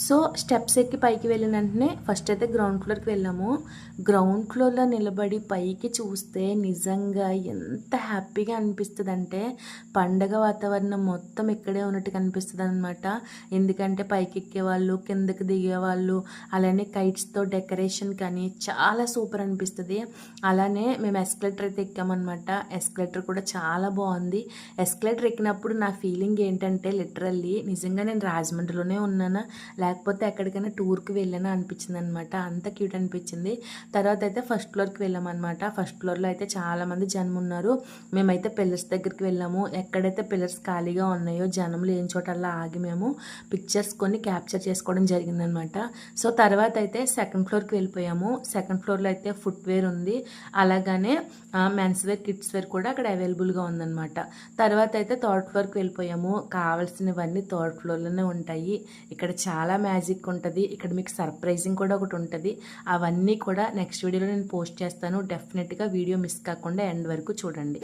So steps ఎక్కి పైకి వెళ్ళిన వెంటనే ఫస్ట్ అయితే గ్రౌండ్ ఫ్లోర్కి వెళ్ళాము. గ్రౌండ్ ఫ్లోర్లో నిలబడి పైకి చూస్తే నిజంగా ఎంత హ్యాపీగా అనిపిస్తుంది అంటే పండగ వాతావరణం మొత్తం ఇక్కడే ఉన్నట్టు కనిపిస్తుంది అనమాట. ఎందుకంటే పైకి ఎక్కేవాళ్ళు, కిందకి దిగేవాళ్ళు, అలానే కైట్స్తో డెకరేషన్ కానీ చాలా సూపర్ అనిపిస్తుంది. అలానే మేము ఎస్కలేటర్ అయితే ఎక్కామన్నమాట. ఎస్కలేటర్ కూడా చాలా బాగుంది. ఎస్కలేటర్ ఎక్కినప్పుడు నా ఫీలింగ్ ఏంటంటే లిటరల్లీ నిజంగా నేను రాజమండ్రిలోనే ఉన్నానా లేకపోతే ఎక్కడికైనా టూర్కి వెళ్ళానా అనిపించింది అనమాట. అంత క్యూట్ అనిపించింది. తర్వాత అయితే ఫస్ట్ ఫ్లోర్కి వెళ్ళామన్నమాట. ఫస్ట్ ఫ్లోర్లో అయితే చాలామంది జనం ఉన్నారు. మేమైతే పిల్లర్స్ దగ్గరికి వెళ్ళాము. ఎక్కడైతే పిల్లర్స్ ఖాళీగా ఉన్నాయో జనం లేని చోటల్లా ఆగి మేము పిక్చర్స్ కొన్ని క్యాప్చర్ చేసుకోవడం జరిగిందనమాట. సో తర్వాత అయితే సెకండ్ ఫ్లోర్కి వెళ్ళిపోయాము. సెకండ్ ఫ్లోర్లో అయితే ఫుట్వేర్ ఉంది. అలాగనే మెన్స్ వేర్, కిడ్స్ వేర్ కూడా అక్కడ అవైలబుల్గా ఉందన్నమాట. తర్వాత అయితే థర్డ్ ఫ్లోర్కి వెళ్ళిపోయాము. కావాల్సినవన్నీ థర్డ్ ఫ్లోర్లోనే ఉంటాయి. ఇక్కడ చాలా మ్యాజిక్ ఉంటుంది. ఇక్కడ మీకు సర్ప్రైజింగ్ కూడా ఒకటి ఉంటుంది. అవన్నీ కూడా నెక్స్ట్ వీడియోలో నేను పోస్ట్ చేస్తాను. డెఫినెట్గా వీడియో మిస్ కాకుండా ఎండ్ వరకు చూడండి.